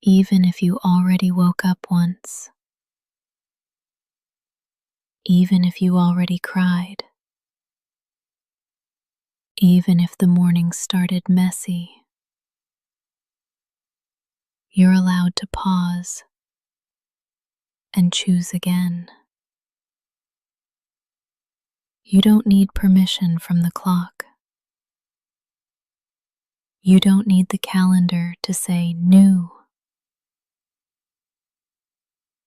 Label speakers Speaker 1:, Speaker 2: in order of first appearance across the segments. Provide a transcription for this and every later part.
Speaker 1: even if you already woke up once, even if you already cried, even if the morning started messy. You're allowed to pause and choose again. You don't need permission from the clock. You don't need the calendar to say new.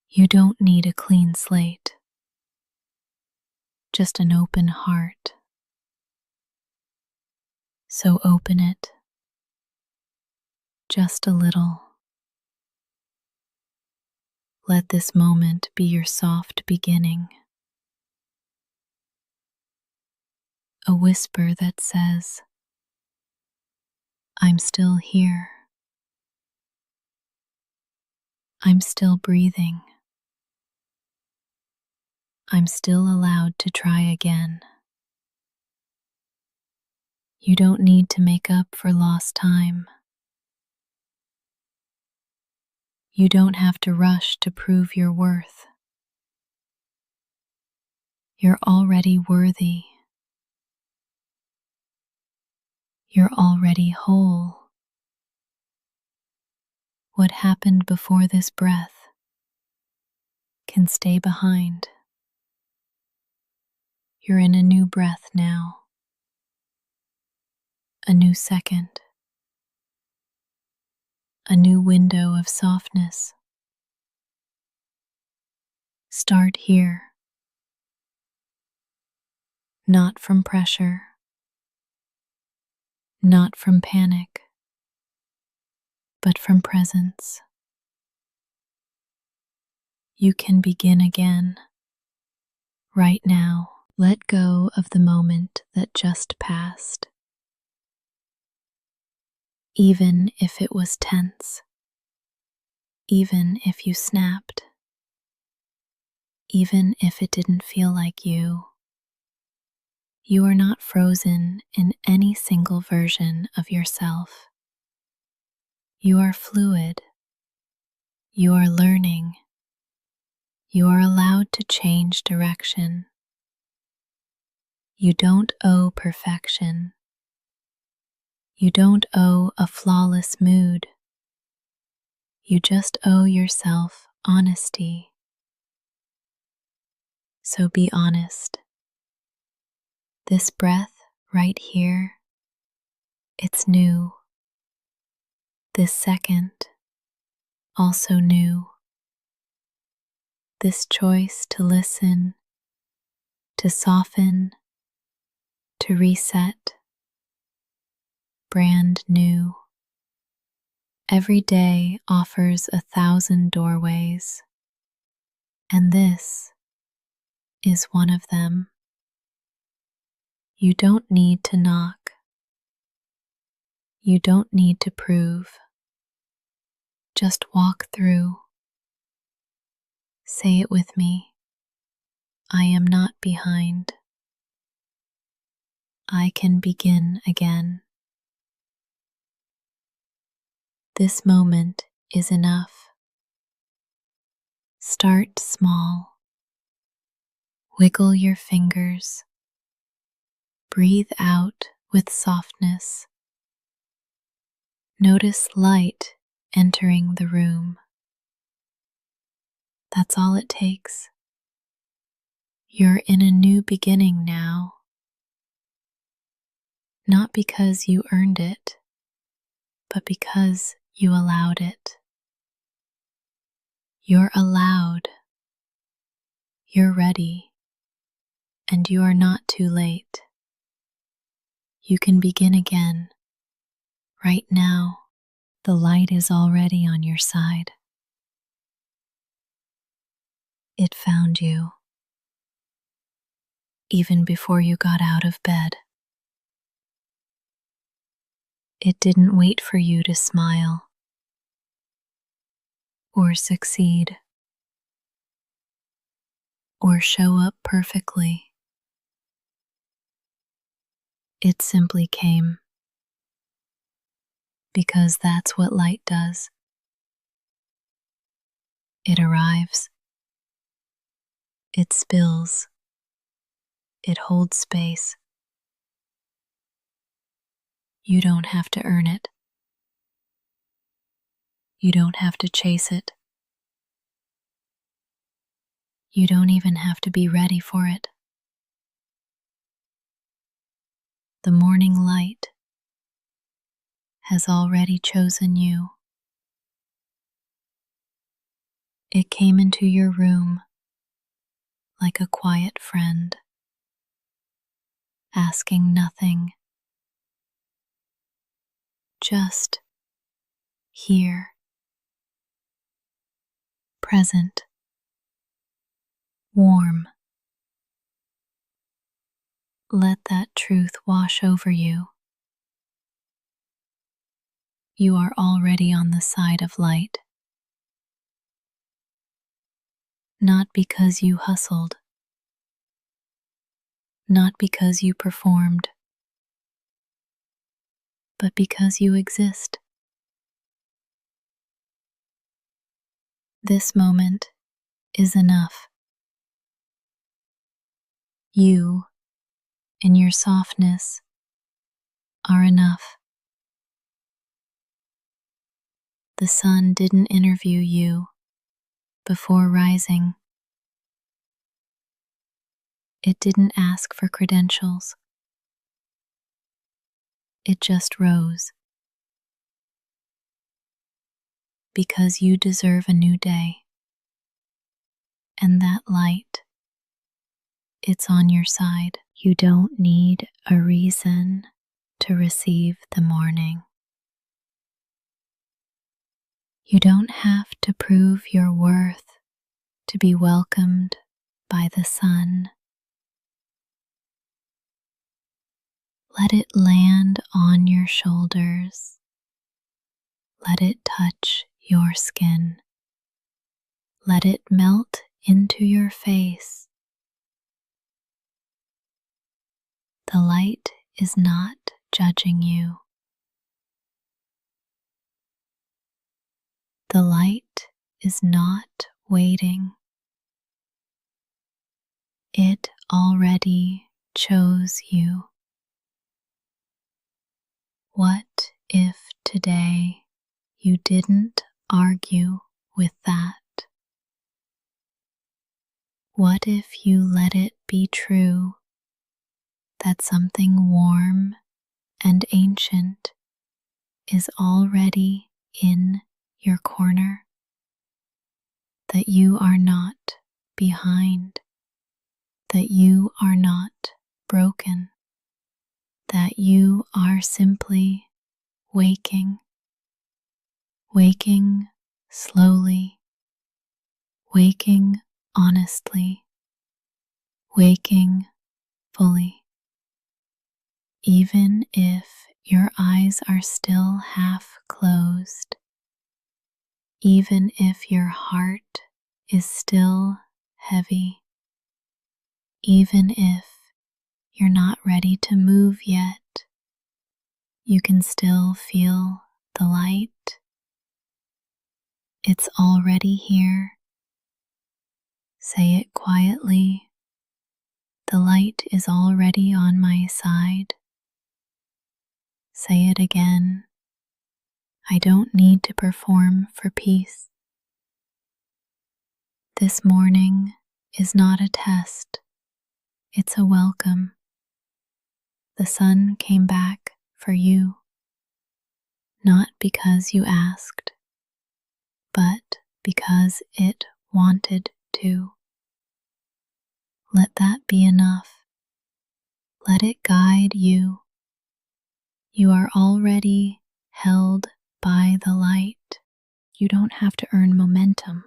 Speaker 1: You don't need a clean slate, just an open heart. So open it, just a little. Let this moment be your soft beginning. A whisper that says, I'm still here. I'm still breathing. I'm still allowed to try again. You don't need to make up for lost time. You don't have to rush to prove your worth. You're already worthy. You're already whole. What happened before this breath can stay behind. You're in a new breath now. A new second. A new window of softness. Start here. Not from pressure. Not from panic. But from presence. You can begin again. Right now. Let go of the moment that just passed. Even if it was tense. Even if you snapped. Even if it didn't feel like you. You are not frozen in any single version of yourself. You are fluid. You are learning. You are allowed to change direction. You don't owe perfection. You don't owe a flawless mood. You just owe yourself honesty. So be honest. This breath right here, it's new. This second, also new. This choice to listen, to soften, to reset, brand new. Every day offers 1,000 doorways, and this is one of them. You don't need to knock. You don't need to prove. Just walk through. Say it with me. I am not behind. I can begin again. This moment is enough. Start small. Wiggle your fingers. Breathe out with softness. Notice light entering the room. That's all it takes. You're in a new beginning now. Not because you earned it, but because you allowed it. You're allowed. You're ready. And you are not too late. You can begin again. Right now, the light is already on your side. It found you, even before you got out of bed. It didn't wait for you to smile or succeed or show up perfectly. It simply came because that's what light does. It arrives, it spills, it holds space. You don't have to earn it. You don't have to chase it. You don't even have to be ready for it. The morning light has already chosen you. It came into your room like a quiet friend, asking nothing, just here, present, warm. Let that truth wash over you. You are already on the side of light. Not because you hustled, not because you performed, but because you exist. This moment is enough. You, in your softness, are enough. The sun didn't interview you before rising. It didn't ask for credentials. It just rose. Because you deserve a new day. And that light, it's on your side. You don't need a reason to receive the morning. You don't have to prove your worth to be welcomed by the sun. Let it land on your shoulders. Let it touch your skin. Let it melt into your face. The light is not judging you. The light is not waiting. It already chose you. What if today you didn't argue with that? What if you let it be true that something warm and ancient is already in your corner? That you are not behind, that you are not broken, that you are simply waking, waking slowly, waking honestly, waking fully. Even if your eyes are still half closed, even if your heart is still heavy, even if you're not ready to move yet, you can still feel the light. It's already here. Say it quietly. The light is already on my side. Say it again. I don't need to perform for peace. This morning is not a test. It's a welcome. The sun came back for you, not because you asked, but because it wanted to. Let that be enough. Let it guide you. You are already held by the light. You don't have to earn momentum.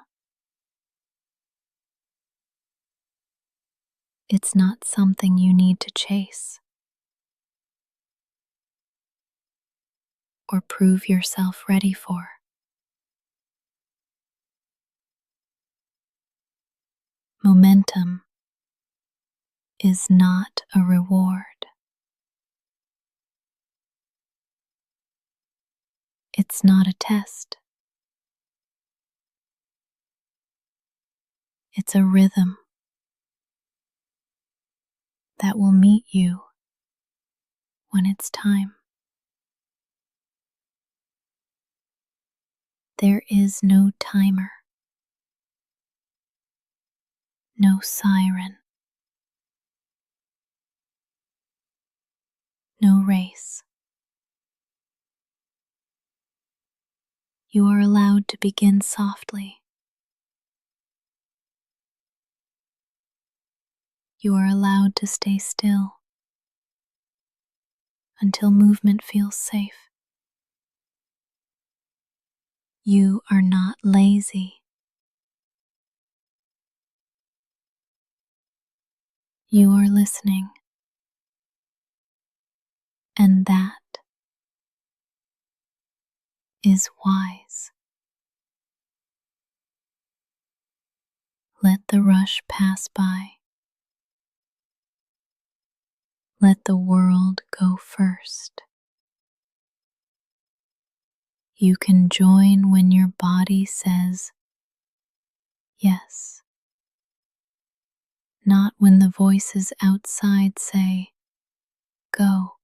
Speaker 1: It's not something you need to chase or prove yourself ready for. Momentum is not a reward. It's not a test. It's a rhythm that will meet you when it's time. There is no timer, no siren, no race. You are allowed to begin softly. You are allowed to stay still until movement feels safe. You are not lazy. You are listening, and that is wise. Let the rush pass by. Let the world go first. You can join when your body says yes, not when the voices outside say go.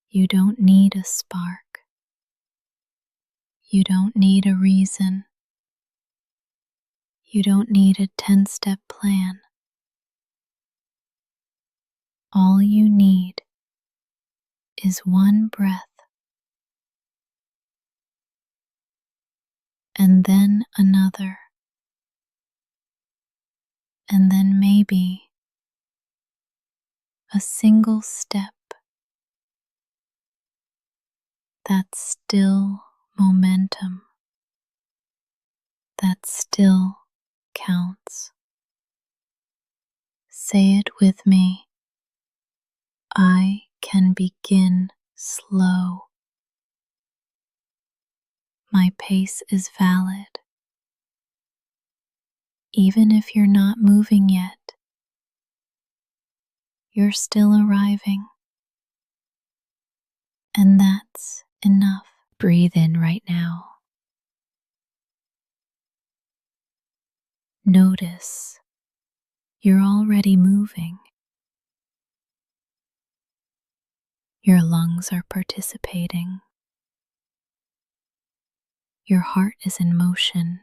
Speaker 1: You don't need a spark. You don't need a reason. You don't need a 10-step plan. All you need is one breath, and then another, and then maybe a single step. That's still momentum. That still counts. Say it with me. I can begin slow. My pace is valid. Even if you're not moving yet, you're still arriving. And that's enough. Breathe in right now. Notice you're already moving. Your lungs are participating. Your heart is in motion.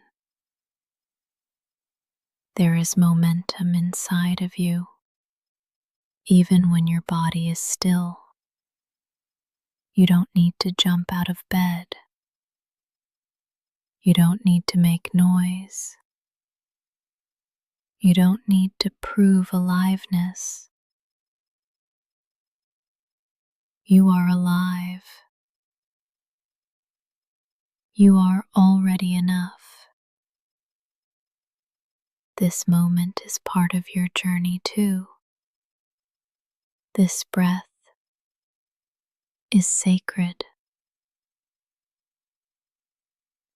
Speaker 1: There is momentum inside of you, even when your body is still. You don't need to jump out of bed. You don't need to make noise. You don't need to prove aliveness. You are alive. You are already enough. This moment is part of your journey too. This breath is sacred.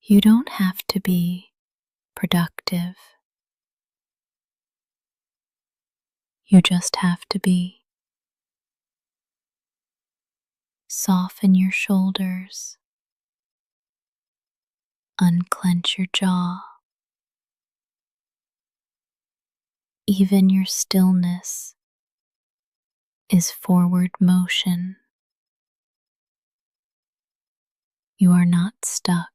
Speaker 1: You don't have to be productive. You just have to be. Soften your shoulders. Unclench your jaw. Even your stillness is forward motion. You are not stuck.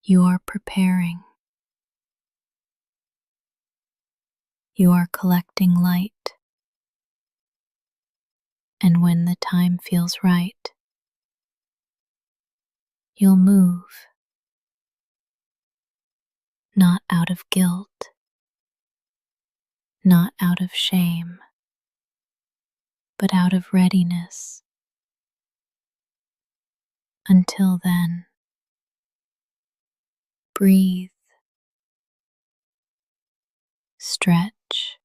Speaker 1: You are preparing. You are collecting light. And when the time feels right, you'll move. Not out of guilt, not out of shame, but out of readiness. Until then, breathe, stretch,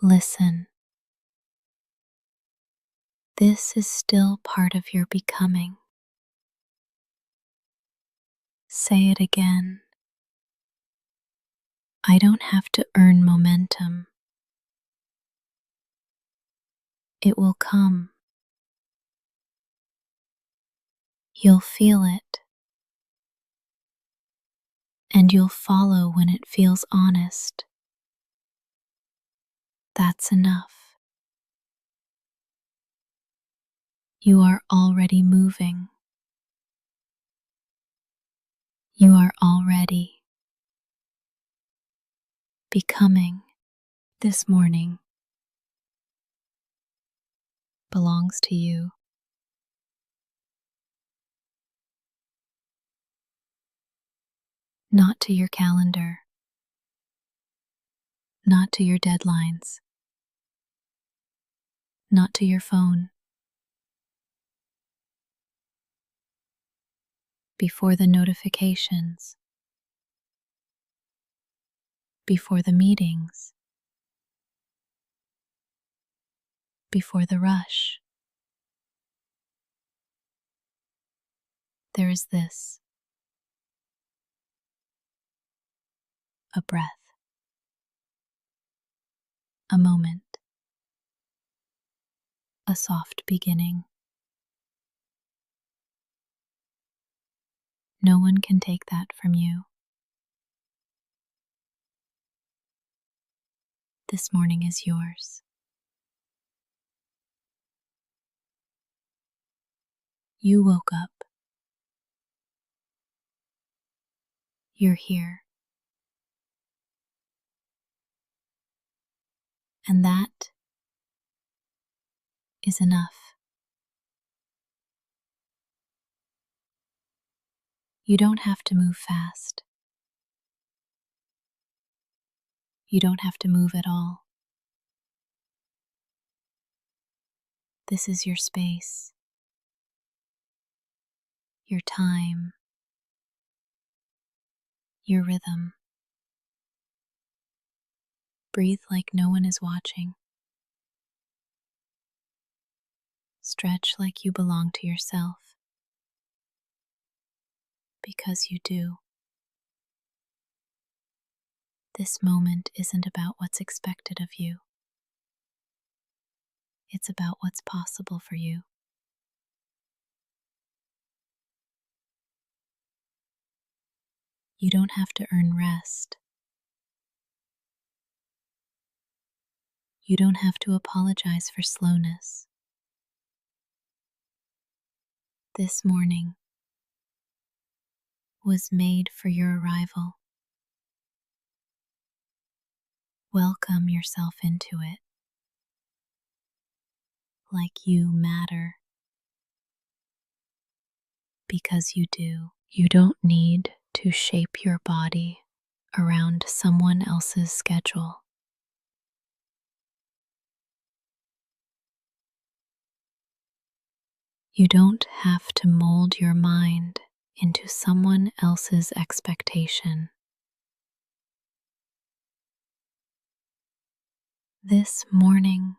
Speaker 1: listen. This is still part of your becoming. Say it again. I don't have to earn momentum. It will come. You'll feel it, and you'll follow when it feels honest. That's enough. You are already moving. You are already becoming. This morning belongs to you. Not to your calendar, not to your deadlines, not to your phone. Before the notifications, before the meetings, before the rush, there is this: a breath, a moment, a soft beginning. No one can take that from you. This morning is yours. You woke up. You're here. And that is enough. You don't have to move fast. You don't have to move at all. This is your space, your time, your rhythm. Breathe like no one is watching. Stretch like you belong to yourself, because you do. This moment isn't about what's expected of you. It's about what's possible for you. You don't have to earn rest. You don't have to apologize for slowness. This morning was made for your arrival. Welcome yourself into it, like you matter, because you do. You don't need to shape your body around someone else's schedule. You don't have to mold your mind into someone else's expectation. This morning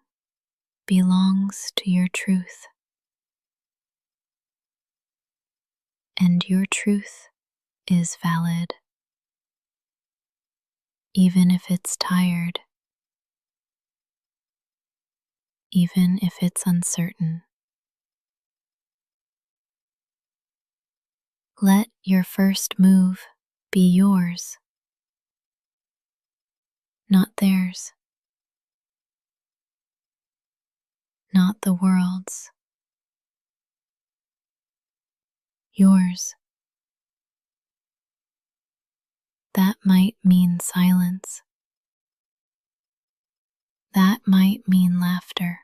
Speaker 1: belongs to your truth, and your truth is valid, even if it's tired, even if it's uncertain. Let your first move be yours, not theirs, not the world's. Yours. That might mean silence. That might mean laughter.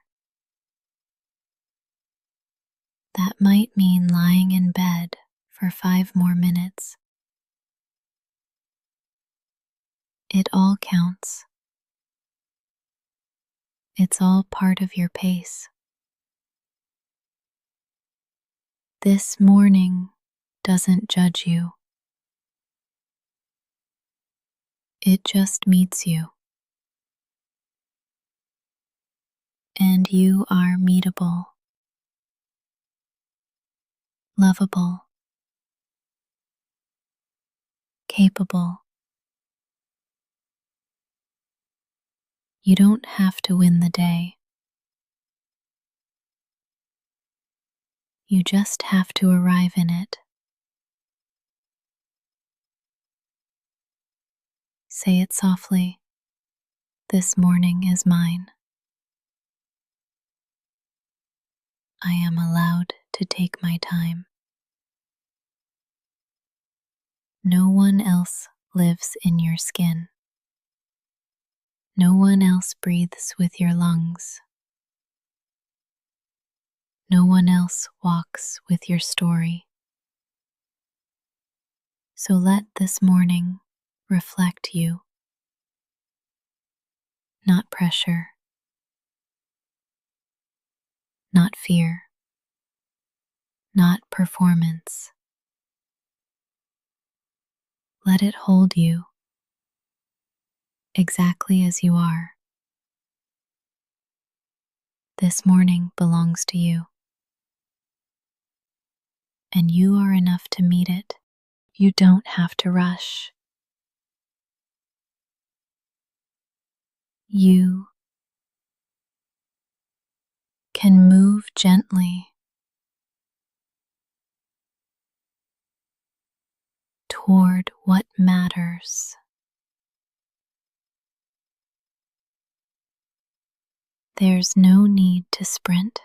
Speaker 1: That might mean lying in bed for 5 more minutes. It all counts. It's all part of your pace. This morning doesn't judge you. It just meets you. And you are meetable, lovable, capable. You don't have to win the day. You just have to arrive in it. Say it softly. This morning is mine. I am allowed to take my time. No one else lives in your skin. No one else breathes with your lungs. No one else walks with your story. So let this morning reflect you, not pressure, not fear, not performance. Let it hold you exactly as you are. This morning belongs to you, and you are enough to meet it. You don't have to rush. You can move gently toward what matters. There's no need to sprint,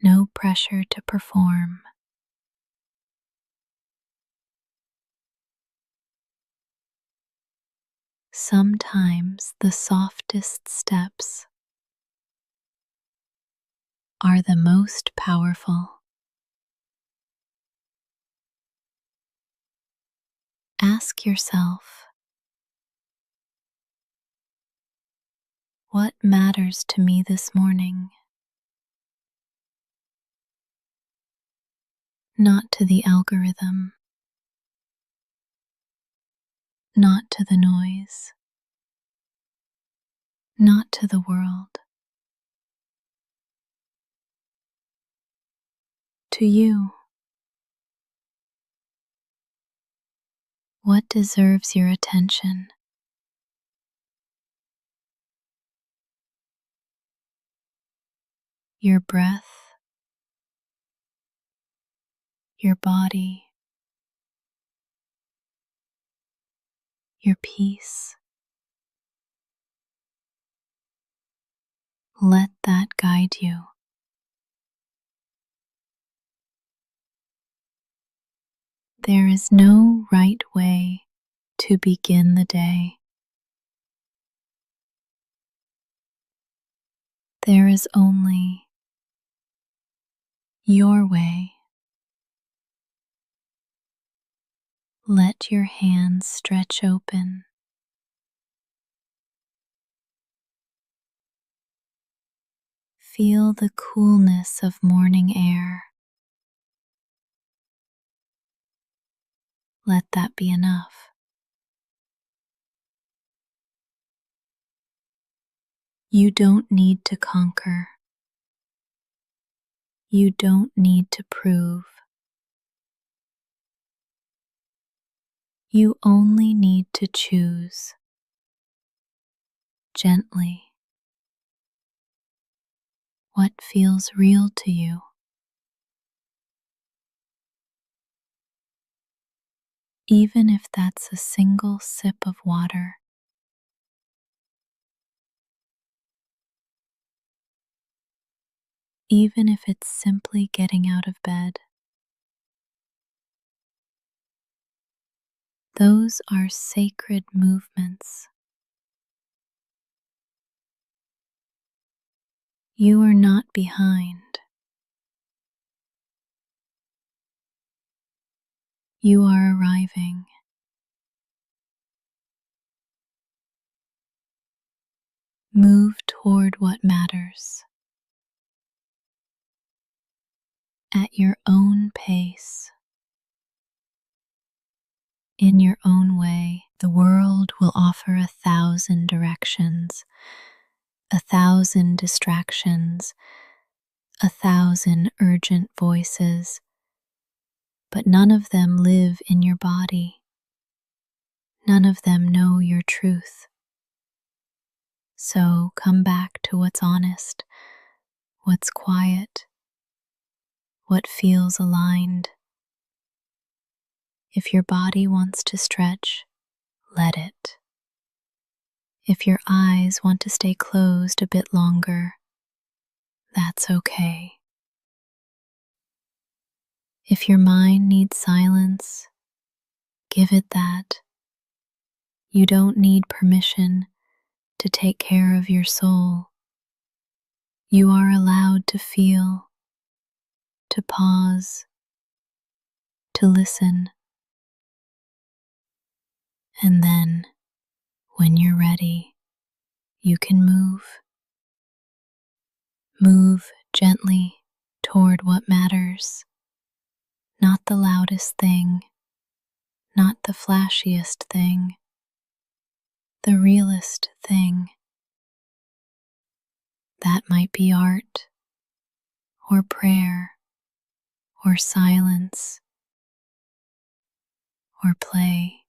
Speaker 1: no pressure to perform. Sometimes the softest steps are the most powerful. Ask yourself, what matters to me this morning? Not to the algorithm, not to the noise, not to the world. To you, what deserves your attention? Your breath, your body, your peace. Let that guide you. There is no right way to begin the day. There is only your way. Let your hands stretch open. Feel the coolness of morning air. Let that be enough. You don't need to conquer. You don't need to prove. You only need to choose gently what feels real to you. Even if that's a single sip of water, even if it's simply getting out of bed. Those are sacred movements. You are not behind. You are arriving. Move toward what matters at your own pace, in your own way. The world will offer 1,000 directions, 1,000 distractions, 1,000 urgent voices, but none of them live in your body. None of them know your truth. So come back to what's honest, what's quiet, what feels aligned. If your body wants to stretch, let it. If your eyes want to stay closed a bit longer, that's okay. If your mind needs silence, give it that. You don't need permission to take care of your soul. You are allowed to feel, to pause, to listen. And then, when you're ready, you can move. Move gently toward what matters. Not the loudest thing, not the flashiest thing, the realest thing. That might be art, or prayer, or silence, or play.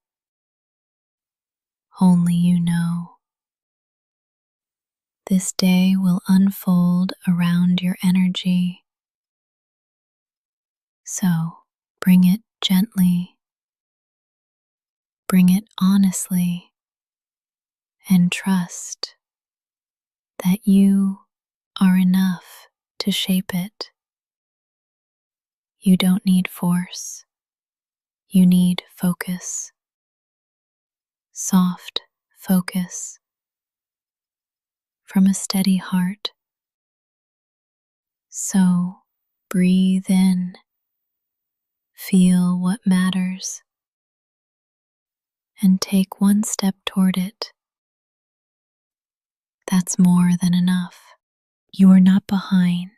Speaker 1: Only you know. This day will unfold around your energy. So bring it gently, bring it honestly, and trust that you are enough to shape it. You don't need force, you need focus. Soft focus from a steady heart. So breathe in, feel what matters, and take one step toward it. That's more than enough. You are not behind.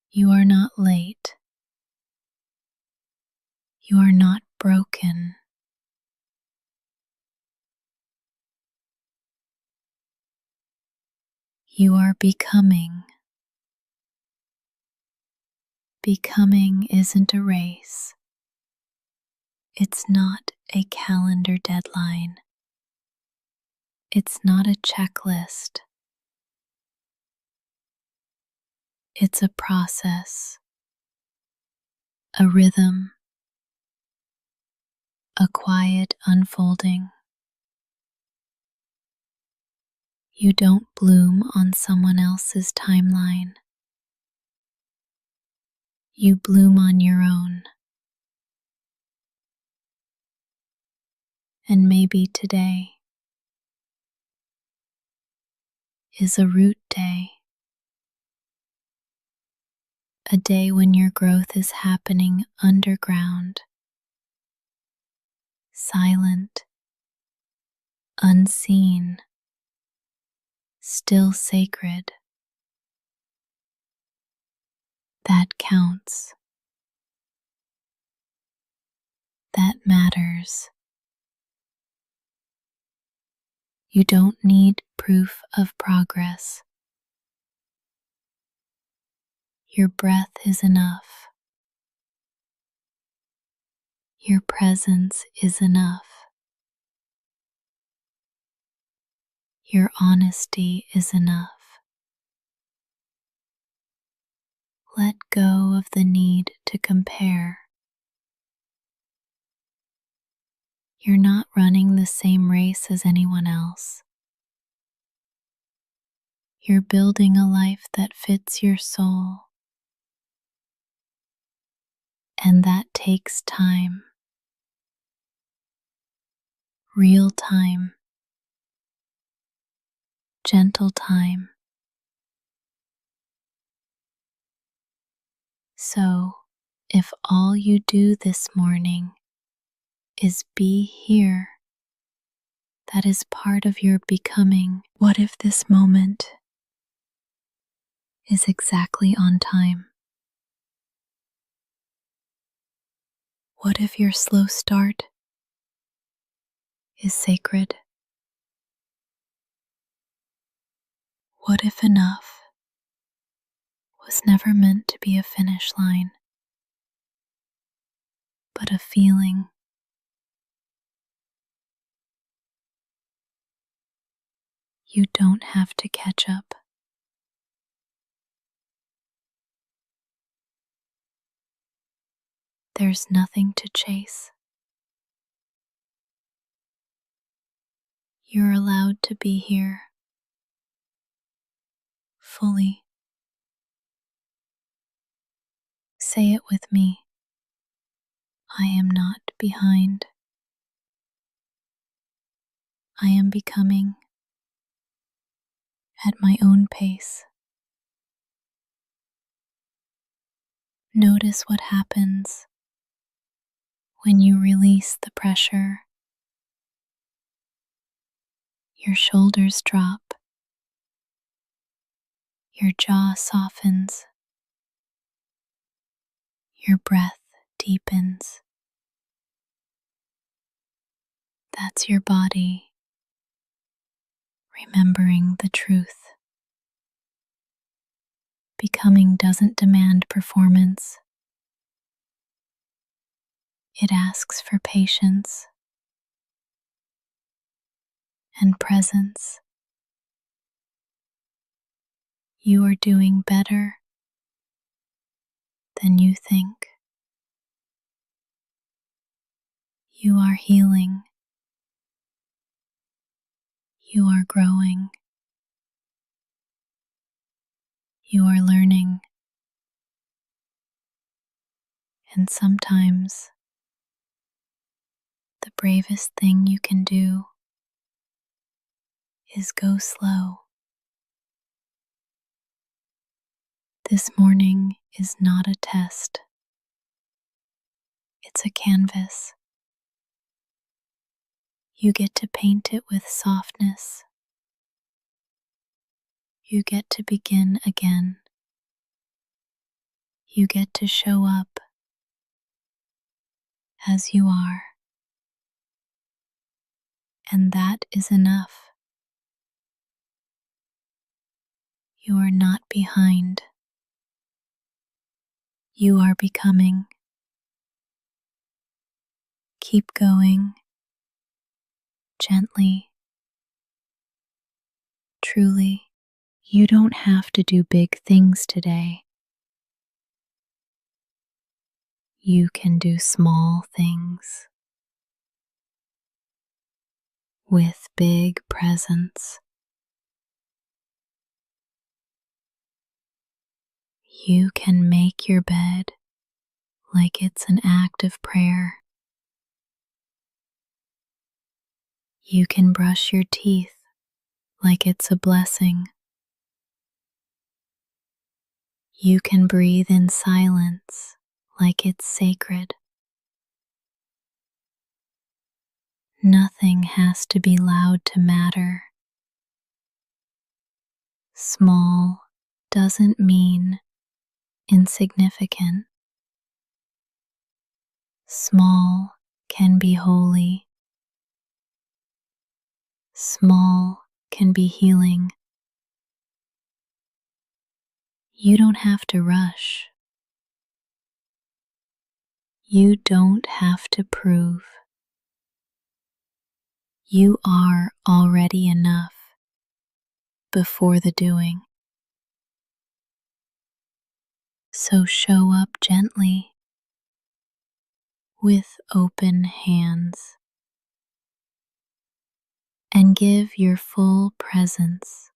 Speaker 1: You are not late. You are not broken. You are becoming. Becoming isn't a race. It's not a calendar deadline. It's not a checklist. It's a process, a rhythm, a quiet unfolding. You don't bloom on someone else's timeline. You bloom on your own. And maybe today is a root day. A day when your growth is happening underground, silent, unseen, still sacred. That counts. That matters. You don't need proof of progress. Your breath is enough. Your presence is enough. Your honesty is enough. Let go of the need to compare. You're not running the same race as anyone else. You're building a life that fits your soul. And that takes time. Real time. Gentle time. So, if all you do this morning is be here, that is part of your becoming. What if this moment is exactly on time? What if your slow start is sacred? What if enough was never meant to be a finish line, but a feeling? You don't have to catch up. There's nothing to chase. You're allowed to be here fully. Say it with me. I am not behind. I am becoming at my own pace. Notice what happens when you release the pressure. Your shoulders drop. Your jaw softens. Your breath deepens. That's your body remembering the truth. Becoming doesn't demand performance. It asks for patience and presence. You are doing better than you think. You are healing. You are growing. You are learning. And sometimes the bravest thing you can do is go slow. This morning is not a test. It's a canvas. You get to paint it with softness. You get to begin again. You get to show up as you are. And that is enough. You are not behind. You are becoming. Keep going, gently, truly. You don't have to do big things today. You can do small things with big presence. You can make your bed like it's an act of prayer. You can brush your teeth like it's a blessing. You can breathe in silence like it's sacred. Nothing has to be loud to matter. Small doesn't mean insignificant. Small can be holy. Small can be healing. You don't have to rush. You don't have to prove. You are already enough before the doing. So show up gently with open hands and give your full presence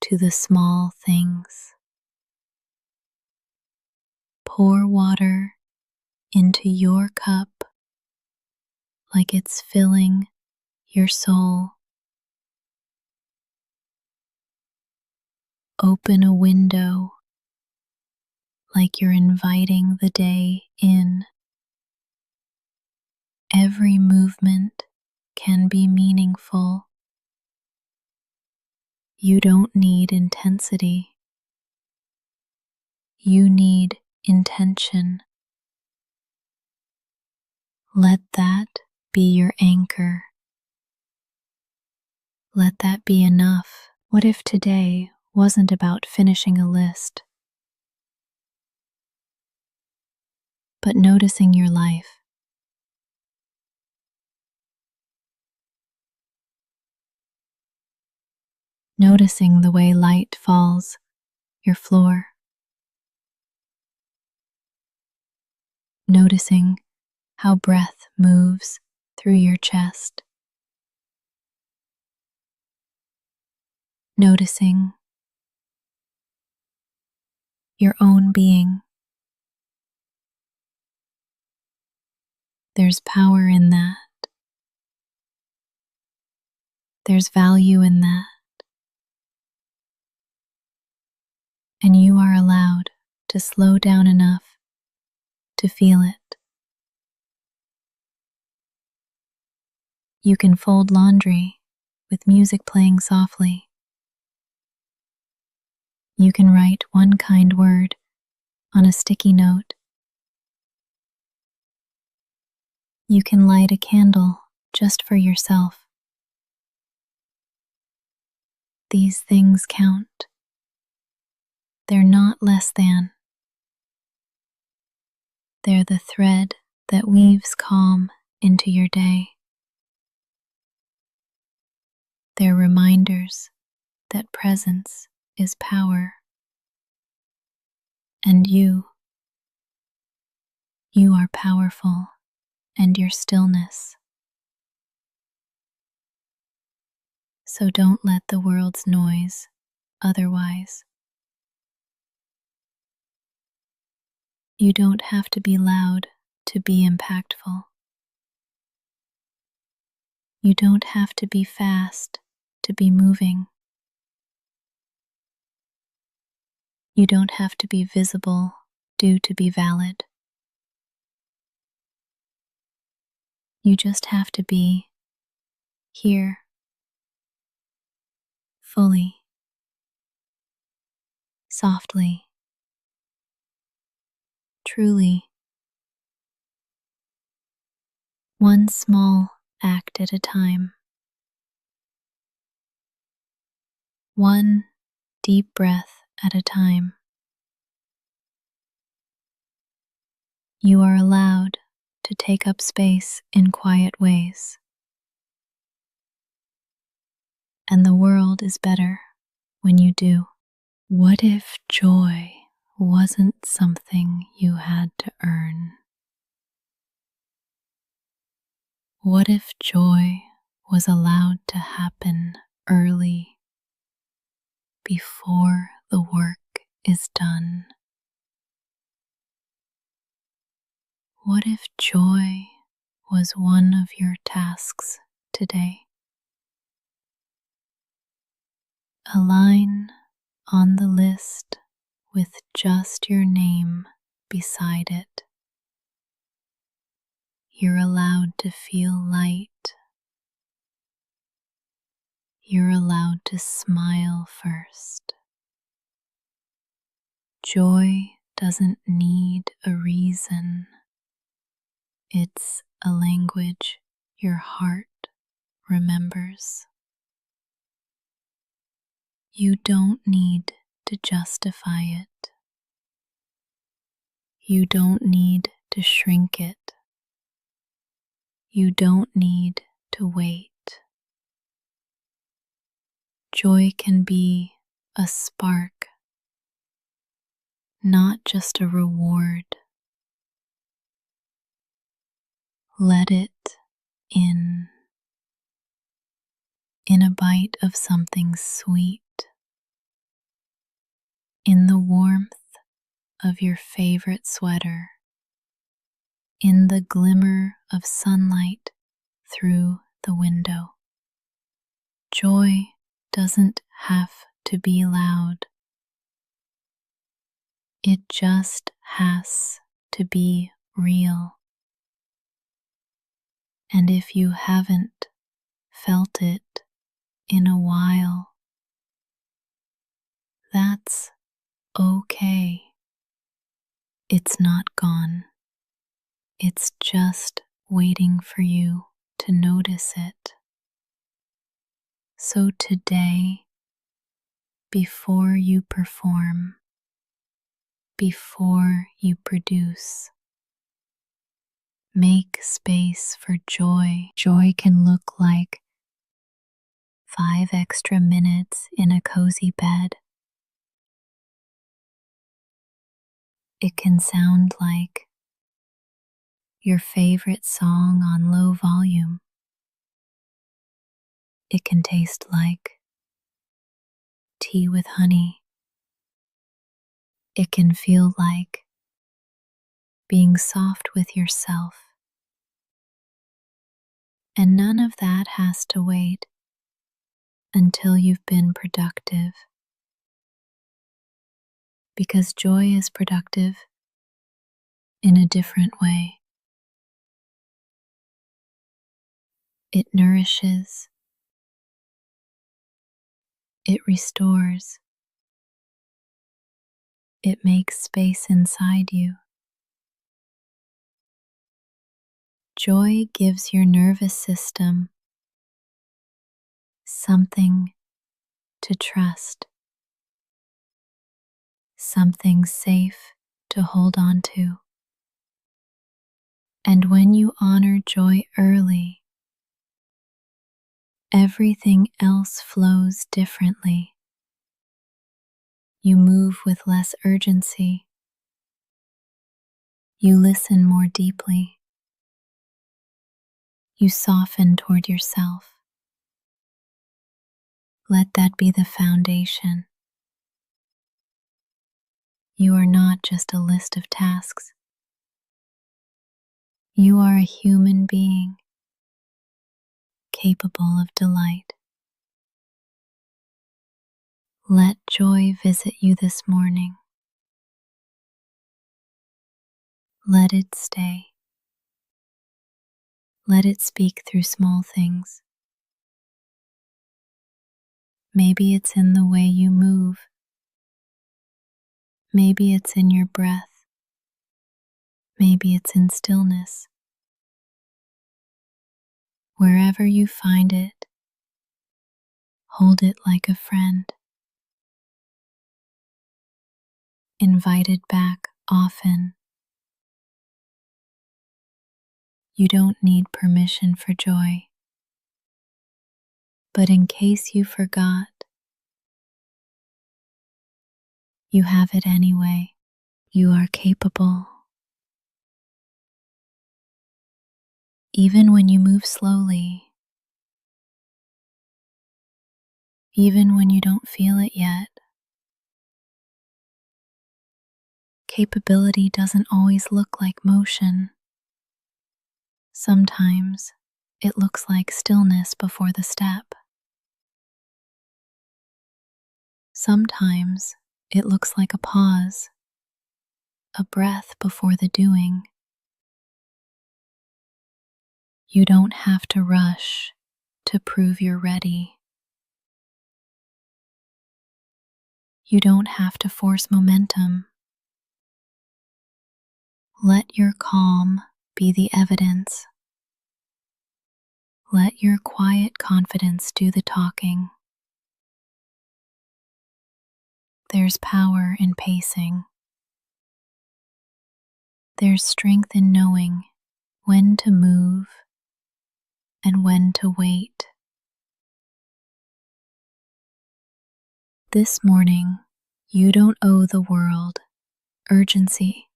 Speaker 1: to the small things. Pour water into your cup like it's filling your soul. Open a window like you're inviting the day in. Every movement can be meaningful. You don't need intensity. You need intention. Let that be your anchor. Let that be enough. What if today wasn't about finishing a list, but noticing your life? noticing the way light falls your floor, noticing how breath moves through your chest, noticing your own being. There's power in that. There's value in that. And you are allowed to slow down enough to feel it. You can fold laundry with music playing softly. You can write one kind word on a sticky note. You can light a candle just for yourself. These things count. They're not less than. They're the thread that weaves calm into your day. They're reminders that presence is power. And you are powerful, and your stillness. So don't let the world's noise otherwise. You don't have to be loud to be impactful. You don't have to be fast to be moving. You don't have to be visible to be valid. You just have to be here, fully, softly, truly, one small act at a time, one deep breath at a time. You are allowed to take up space in quiet ways. And the world is better when you do. What if joy wasn't something you had to earn? What if joy was allowed to happen early, before the work is done? What if joy was one of your tasks today? A line on the list with just your name beside it. You're allowed to feel light. You're allowed to smile first. Joy doesn't need a reason. It's a language your heart remembers. You don't need to justify it. You don't need to shrink it. You don't need to wait. Joy can be a spark, not just a reward. Let it in a bite of something sweet, in the warmth of your favorite sweater, in the glimmer of sunlight through the window. Joy doesn't have to be loud. It just has to be real. And if you haven't felt it in a while, that's okay. It's not gone. It's just waiting for you to notice it. So today, before you perform, before you produce, make space for joy. Joy can look like 5 extra minutes in a cozy bed. It can sound like your favorite song on low volume. It can taste like tea with honey. It can feel like being soft with yourself. And none of that has to wait until you've been productive. Because joy is productive in a different way. It nourishes, it restores, it makes space inside you. Joy gives your nervous system something to trust, something safe to hold on to. And when you honor joy early, everything else flows differently. You move with less urgency. You listen more deeply. You soften toward yourself. Let that be the foundation. You are not just a list of tasks. You are a human being capable of delight. Let joy visit you this morning. Let it stay. Let it speak through small things. Maybe it's in the way you move. Maybe it's in your breath. Maybe it's in stillness. Wherever you find it, hold it like a friend. Invite it back often. You don't need permission for joy. But in case you forgot, you have it anyway. You are capable. Even when you move slowly, even when you don't feel it yet, capability doesn't always look like motion. Sometimes it looks like stillness before the step. Sometimes it looks like a pause, a breath before the doing. You don't have to rush to prove you're ready. You don't have to force momentum. Let your calm be the evidence. Let your quiet confidence do the talking. There's power in pacing. There's strength in knowing when to move and when to wait. This morning, you don't owe the world urgency.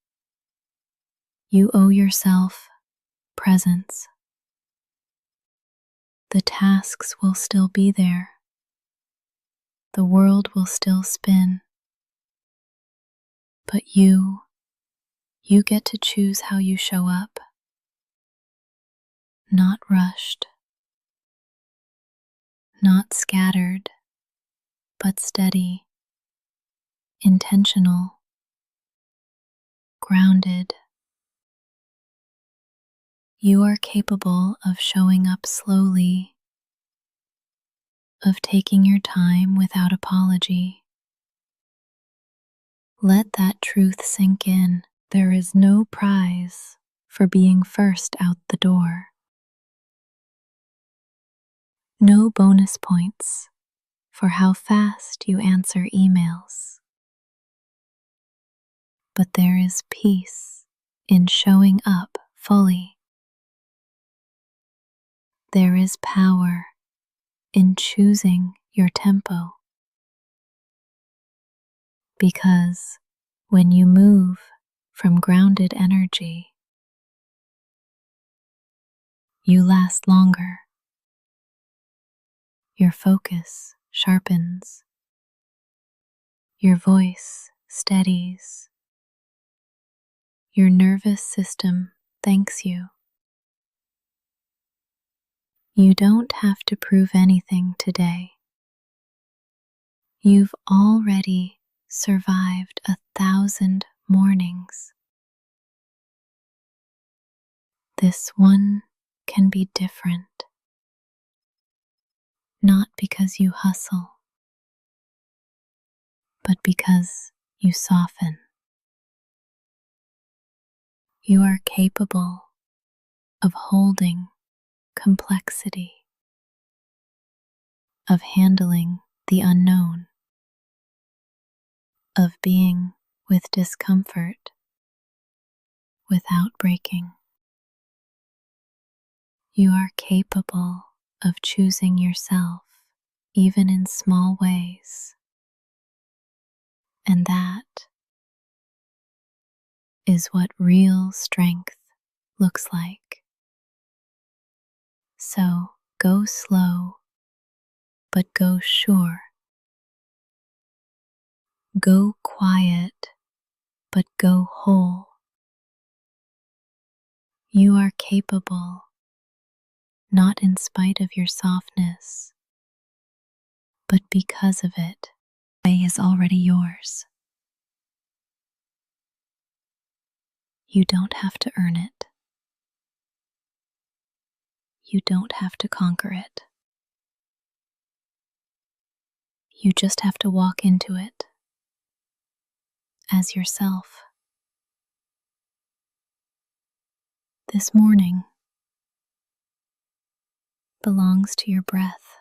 Speaker 1: You owe yourself presence. The tasks will still be there. The world will still spin. But you get to choose how you show up. Not rushed, not scattered, but steady, intentional, grounded. You are capable of showing up slowly, of taking your time without apology. Let that truth sink in. There is no prize for being first out the door. No bonus points for how fast you answer emails. But there is peace in showing up fully. There is power in choosing your tempo, because when you move from grounded energy, you last longer. Your focus sharpens, your voice steadies, your nervous system thanks you. You don't have to prove anything today. You've already survived 1,000 mornings. This one can be different, not because you hustle, but because you soften. You are capable of holding complexity, of handling the unknown, of being with discomfort without breaking. You are capable of choosing yourself even in small ways, and that is what real strength looks like. So go slow, but go sure. Go quiet, but go whole. You are capable, not in spite of your softness, but because of it. The way is already yours. You don't have to earn it. You don't have to conquer it. You just have to walk into it as yourself. This morning belongs to your breath,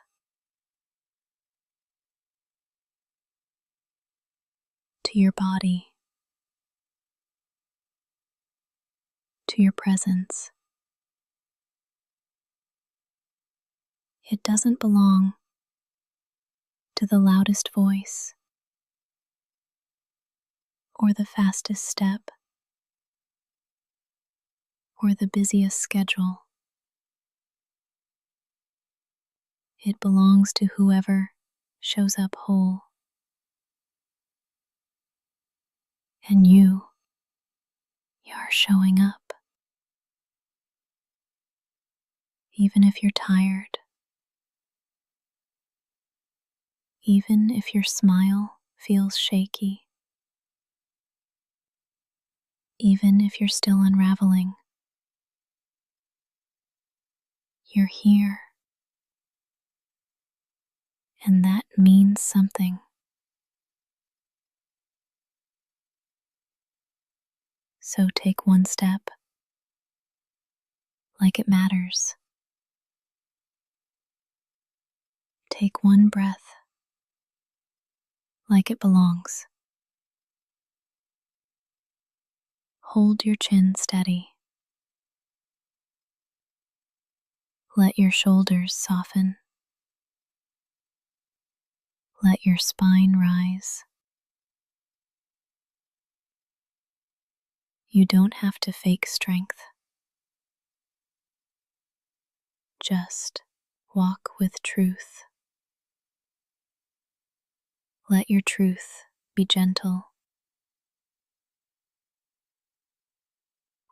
Speaker 1: to your body, to your presence. It doesn't belong to the loudest voice or the fastest step or the busiest schedule. It belongs to whoever shows up whole. And you are showing up. Even if you're tired, even if your smile feels shaky, even if you're still unraveling, you're here. And that means something. So take one step like it matters. Take one breath like it belongs. Hold your chin steady. Let your shoulders soften. Let your spine rise. You don't have to fake strength. Just walk with truth. Let your truth be gentle.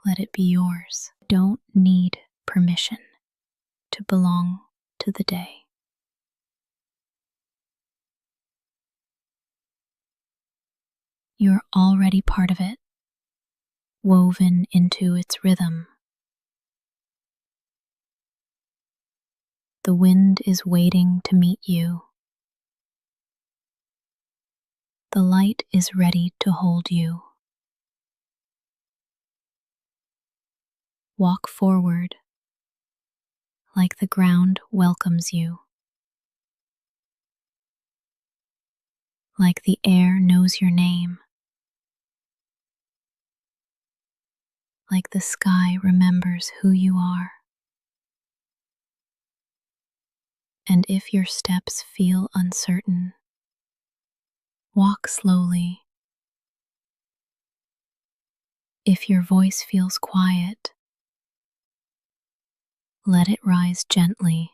Speaker 1: Let it be yours. Don't need permission to belong to the day. You're already part of it, woven into its rhythm. The wind is waiting to meet you. The light is ready to hold you. Walk forward like the ground welcomes you, like the air knows your name, like the sky remembers who you are. And if your steps feel uncertain, walk slowly. If your voice feels quiet, let it rise gently.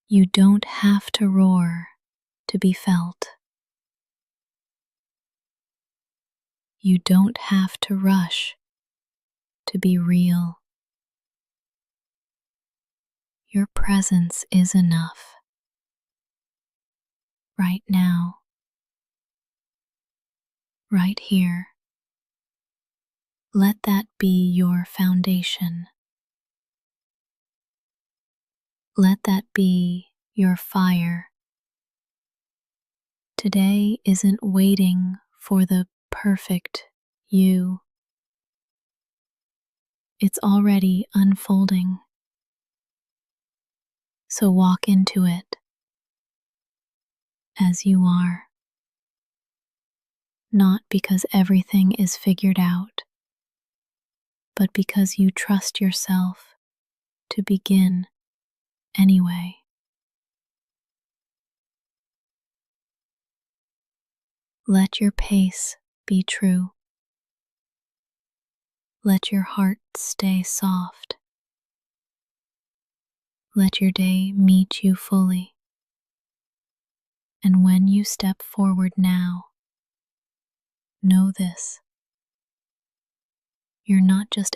Speaker 1: You don't have to roar to be felt. You don't have to rush to be real. Your presence is enough. Right now, right here. Let that be your foundation. Let that be your fire. Today isn't waiting for the perfect you. It's already unfolding. So walk into it as you are. Not because everything is figured out, but because you trust yourself to begin anyway. Let your pace be true. Let your heart stay soft. Let your day meet you fully. And when you step forward now, know this: you're not just